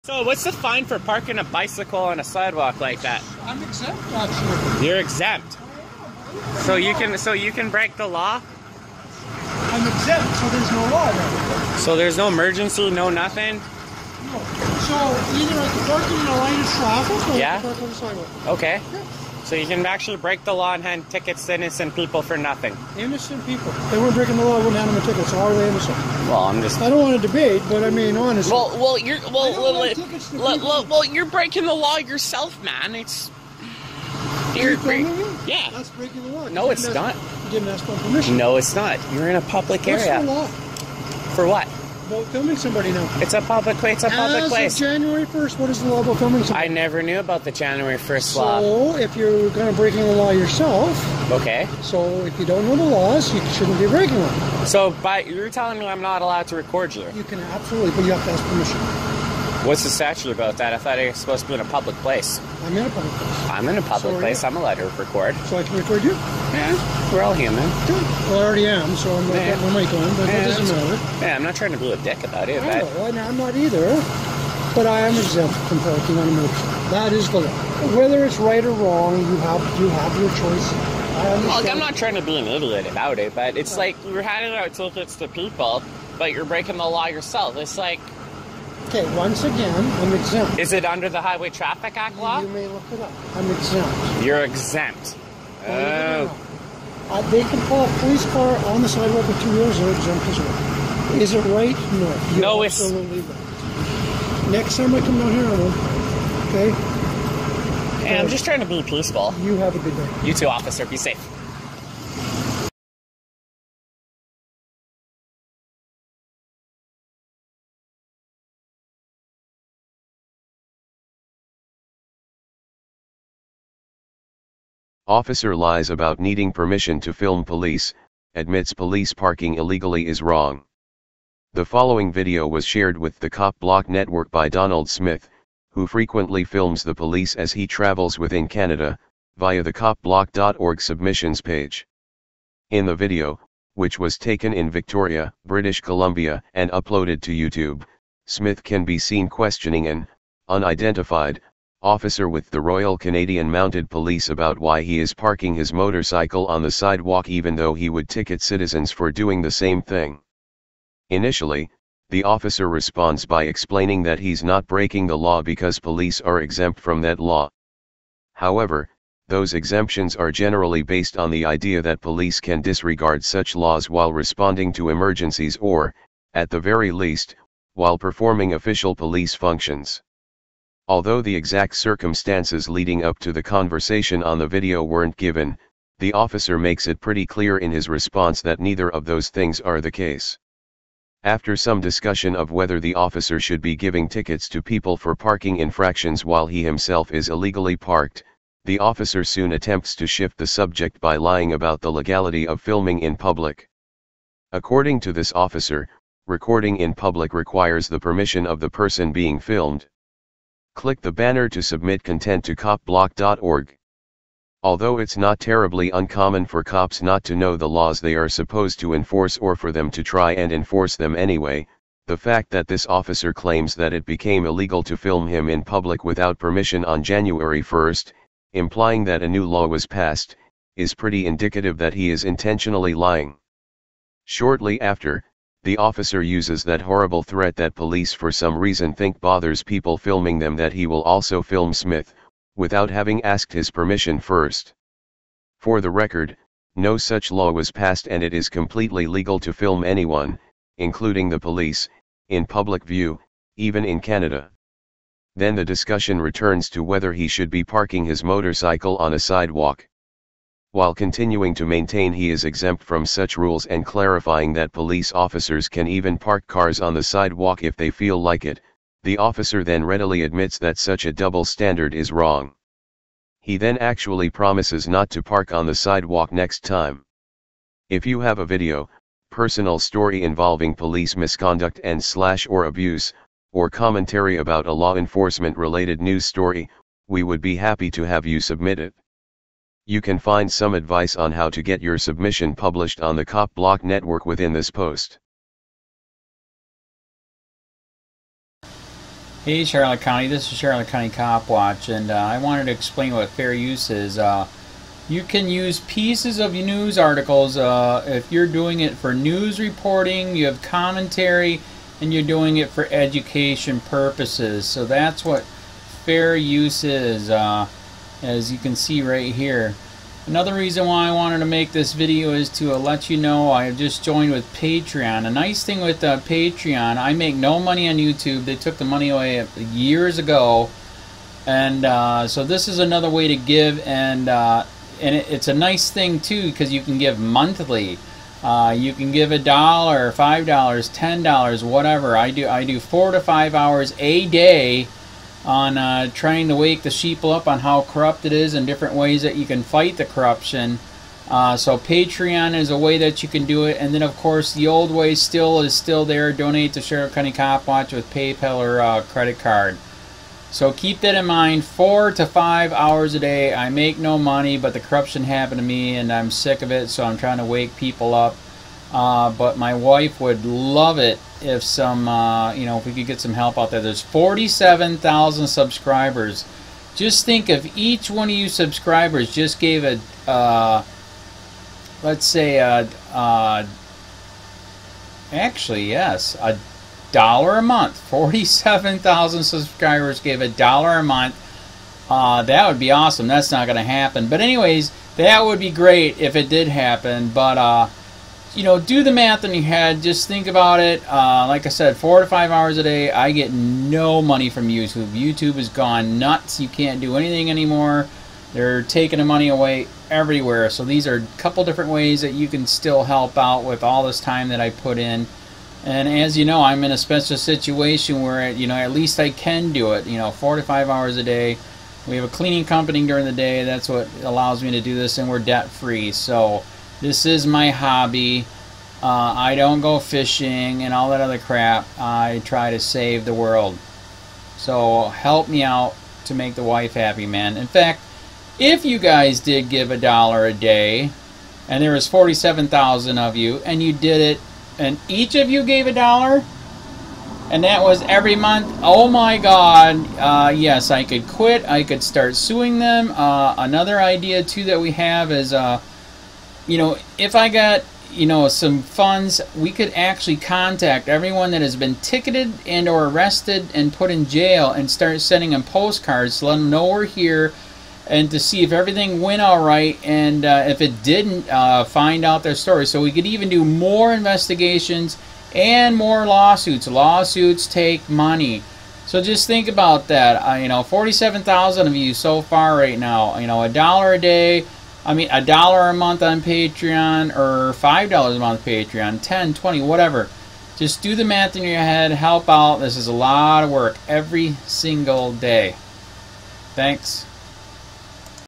So what's the fine for parking a bicycle on a sidewalk like that? I'm exempt, actually. You're exempt. So you can break the law? I'm exempt, so there's no law there. So there's no emergency, no nothing? No. So either I can park in a line of traffic or I can park on the sidewalk. Okay. Yeah. So you can actually break the law and hand tickets to innocent people for nothing. Innocent people. If they weren't breaking the law, I wouldn't hand them a ticket. So how are they innocent? Well, I'm just. I don't want to debate, but I mean, honestly. Well, you're breaking the law yourself, man. It's. You're filming me? Yeah. That's breaking the law. No, it's not. You didn't ask for permission. No, it's not. You're in a public area. What's the law? For what? About filming somebody now. It's a public place. It's a public place. As of January 1st, what is the law about filming somebody? I never knew about the January 1st law. So, if you're going to breaking the law yourself, okay. So if you don't know the laws, you shouldn't be breaking them. So, you're telling me I'm not allowed to record you? You can absolutely, but you have to ask permission. What's the statute about that? I thought I was supposed to be in a public place. I'm in a public place. I'm in a public place. I'm allowed to record. So I can record you? Yeah, we're all human. Good. Well, I already am, so I'm going to get my mic on, but that doesn't matter. Yeah, I'm not trying to be a dick about it. I know, I'm not either. But I am exempt from parking on a motorcycle. That is the law. Whether it's right or wrong, you have your choice. Look, I'm not trying to be an idiot about it, but it's like you're handing out tickets to people, but you're breaking the law yourself. It's like... Okay, once again, I'm exempt. Is it under the Highway Traffic Act law? You may look it up. I'm exempt. You're exempt. Oh. They can pull a police car on the sidewalk with 2 wheels. They're exempt as well. Is it right? No. You're no, it's... absolutely right. Next time I come down here, I will. Okay? Hey, I'm just trying to be peaceful. You have a good day. You too, officer. Be safe. Officer lies about needing permission to film police, admits police parking illegally is wrong. The following video was shared with the COPBLOCK network by Donald Smith, who frequently films the police as he travels within Canada, via the copblock.org submissions page. In the video, which was taken in Victoria, British Columbia and uploaded to YouTube, Smith can be seen questioning an unidentified officer with the Royal Canadian Mounted Police about why he is parking his motorcycle on the sidewalk even though he would ticket citizens for doing the same thing. Initially, the officer responds by explaining that he's not breaking the law because police are exempt from that law. However, those exemptions are generally based on the idea that police can disregard such laws while responding to emergencies or, at the very least, while performing official police functions. Although the exact circumstances leading up to the conversation on the video weren't given, the officer makes it pretty clear in his response that neither of those things are the case. After some discussion of whether the officer should be giving tickets to people for parking infractions while he himself is illegally parked, the officer soon attempts to shift the subject by lying about the legality of filming in public. According to this officer, recording in public requires the permission of the person being filmed. Click the banner to submit content to copblock.org. Although it's not terribly uncommon for cops not to know the laws they are supposed to enforce or for them to try and enforce them anyway, the fact that this officer claims that it became illegal to film him in public without permission on January 1st, implying that a new law was passed, is pretty indicative that he is intentionally lying. Shortly after, the officer uses that horrible threat that police for some reason think bothers people filming them that he will also film Smith, without having asked his permission first. For the record, no such law was passed and it is completely legal to film anyone, including the police, in public view, even in Canada. Then the discussion returns to whether he should be parking his motorcycle on a sidewalk. While continuing to maintain he is exempt from such rules and clarifying that police officers can even park cars on the sidewalk if they feel like it, the officer then readily admits that such a double standard is wrong. He then actually promises not to park on the sidewalk next time. If you have a video, personal story involving police misconduct and or abuse, or commentary about a law enforcement related news story, we would be happy to have you submit it. You can find some advice on how to get your submission published on the COPBLOCK network within this post. Hey Charlotte County, this is Charlotte County Cop Watch, and I wanted to explain what fair use is. You can use pieces of news articles if you're doing it for news reporting, you have commentary, and you're doing it for education purposes. So that's what fair use is, as you can see right here. Another reason why I wanted to make this video is to let you know I just joined with Patreon. A nice thing with Patreon, I make no money on YouTube. They took the money away years ago, and so this is another way to give, and it's a nice thing too because you can give monthly. You can give $1, $5, $10, whatever. I do 4 to 5 hours a day on trying to wake the sheeple up on how corrupt it is and different ways that you can fight the corruption. So Patreon is a way that you can do it, and then of course the old way is still there. Donate to Charlotte County Cop Watch with PayPal or credit card. So keep that in mind. 4 to 5 hours a day. I make no money, but the corruption happened to me and I'm sick of it, so I'm trying to wake people up. But my wife would love it if if we could get some help out there. There's 47,000 subscribers. Just think if each one of you subscribers just gave let's say actually yes, $1 a month. 47,000 subscribers gave $1 a month. That would be awesome. That's not going to happen. But anyways, that would be great if it did happen. But do the math in your head. Just think about it. Like I said, 4 to 5 hours a day. I get no money from YouTube. YouTube has gone nuts. You can't do anything anymore. They're taking the money away everywhere. So these are a couple different ways that you can still help out with all this time that I put in. And as you know, I'm in a special situation where at least I can do it. 4 to 5 hours a day. We have a cleaning company during the day. That's what allows me to do this, and we're debt free. So this is my hobby. I don't go fishing and all that other crap. I try to save the world. So help me out to make the wife happy, man. In fact, if you guys did give $1 a day, and there was 47,000 of you, and you did it, and each of you gave $1, and that was every month, oh my God, yes, I could quit. I could start suing them. Another idea too that we have is if I got some funds, we could actually contact everyone that has been ticketed and or arrested and put in jail and start sending them postcards to let them know we're here, and to see if everything went all right, and if it didn't, find out their story. So we could even do more investigations and more lawsuits. Lawsuits take money. So just think about that. 47,000 of you so far right now. $1 a day. $1 a month on Patreon, or $5 a month Patreon, 10, 20, whatever. Just do the math in your head. Help out. This is a lot of work every single day. Thanks.